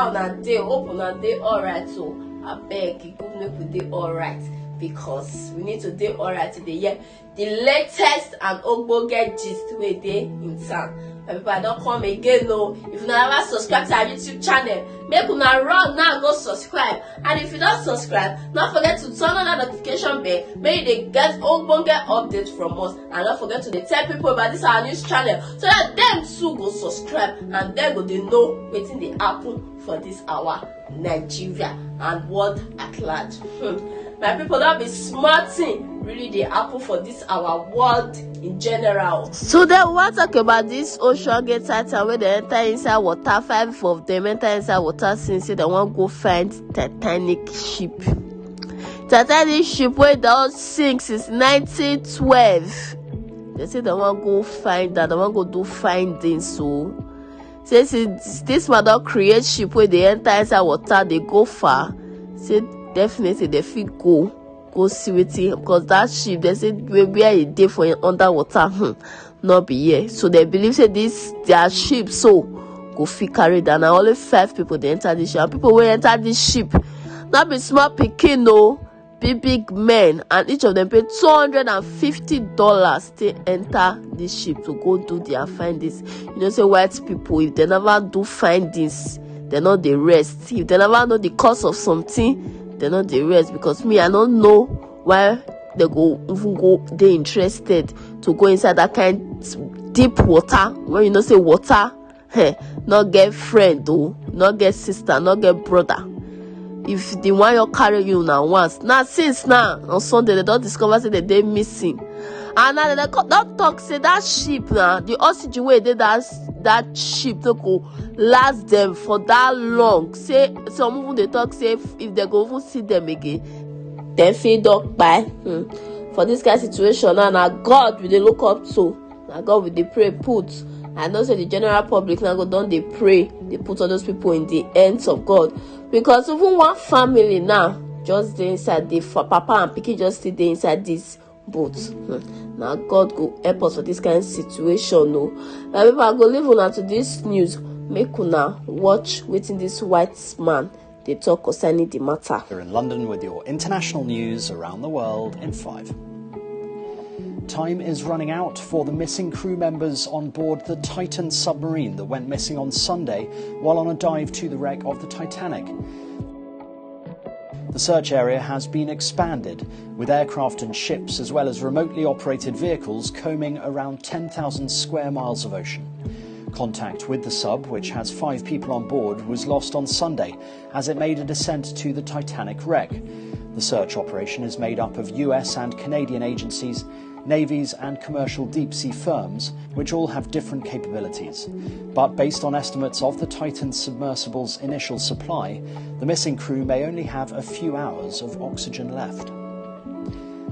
how una dey? Hope una dey alright. So abeg, e good make we dey alright, because we need to dey alright to dey hear the latest and ogbonge gist wey dey in town. My people, I don come again o. If una never subscribe to our YouTube channel, make una run now go subscribe. And if you don subscribe, don't forget to turn on that notification bell, make you dey get ogbonge updates from us. And don't forget to dey tell people about this our news channel, so that them too go subscribe and dem go dey know wetin dey happen for this our Nigeria and world at large. My people, don't be smarting. Really dey happen for this our world in general. So then we wan talk about this Ocean Gate Titan wey dey enter inside water. 5 of them enter inside water since say they wan go find Titanic ship. Titanic ship wey don sink since 1912. They say they wan go find that, they wan go do findings. So say since this man don create ship wey dey enter inside water, they go far. Say definitely they fit go see wetin, because that ship they say where e dey for underwater, not be here. So they believe say this their ship so go fit carry down. And only 5 people they enter this ship. And people wey enter this ship, not be small pikin o, big men, and each of them pay $250 to enter this ship to go do their findings. You know, say white people, if they never do findings, they know they rest. If they never know the cause of something, they know they rest. Because me, I don't know why they they interested to go inside that kind deep water, when you know say water, not get friend though, not get sister, not get brother. If the one you carry you now once, now since now on Sunday they don't discover say they missing, and now they don't talk say that ship now, the oxygen way they that ship to go last them for that long. Say some even they talk say if they go even see them again, then feed up by for this kind of situation. Now God will they look up to, now God will they pray put. I know say the general public now go down they pray, they put all those people in the hands of God, because even one family now just dey inside the papa and pikin just stay dey inside this boat. Now God go help us for this kind of situation. No, now people, I go leave una to this news. Make una watch wetin this white man they talk concerning the matter. You're in London with your international news around the world in 5. Time is running out for the missing crew members on board the Titan submarine that went missing on Sunday while on a dive to the wreck of the Titanic. The search area has been expanded, with aircraft and ships as well as remotely operated vehicles combing around 10,000 square miles of ocean. Contact with the sub, which has 5 people on board, was lost on Sunday as it made a descent to the Titanic wreck. The search operation is made up of US and Canadian agencies, navies and commercial deep-sea firms, which all have different capabilities. But based on estimates of the Titan submersible's initial supply, the missing crew may only have a few hours of oxygen left.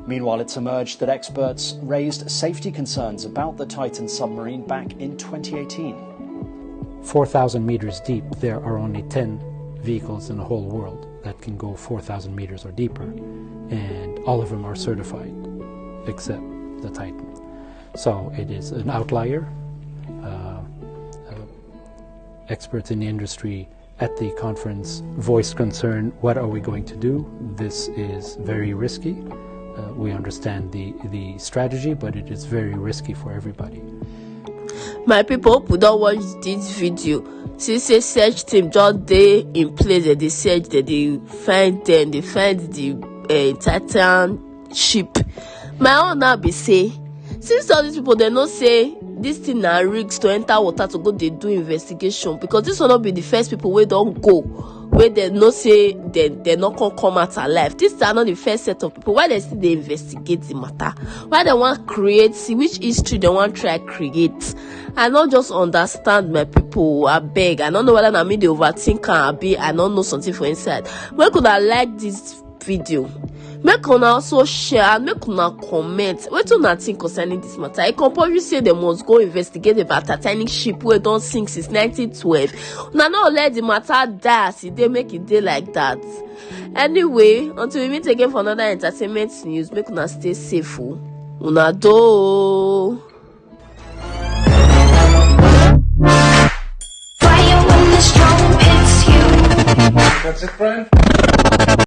Meanwhile, it's emerged that experts raised safety concerns about the Titan submarine back in 2018. 4,000 meters deep, there are only 10 vehicles in the whole world that can go 4,000 meters or deeper, and all of them are certified, except the Titan. So it is an outlier. Experts in the industry at the conference voiced concern, what are we going to do? This is very risky. We understand the strategy, but it is very risky for everybody. My people who don't watch this video, since a search team just dey in place, they search, they find them, they find the Titan ship. My own now be say, since all these people they know say this thing na risk to enter water to go they do investigation, because this will not be the first people wey don't go, where they know say they not come out alive. This are not the first set of people. Why they still they investigate the matter? Why they want create, see which history they want try create? I don't just understand, my people. I beg. I don't know whether I mean the overthinker or be I don't know something for inside. Where could I like this video? Make una also share and make una comment. What una think concerning this matter? I compulsory say they must go investigate about Titanic ship where don't sink since 1912. Una not let the matter die as they make it day like that. Anyway, until we meet again for another entertainment news, make una stay safe. Una do. Fire when the storm hits you. That's it, Brian?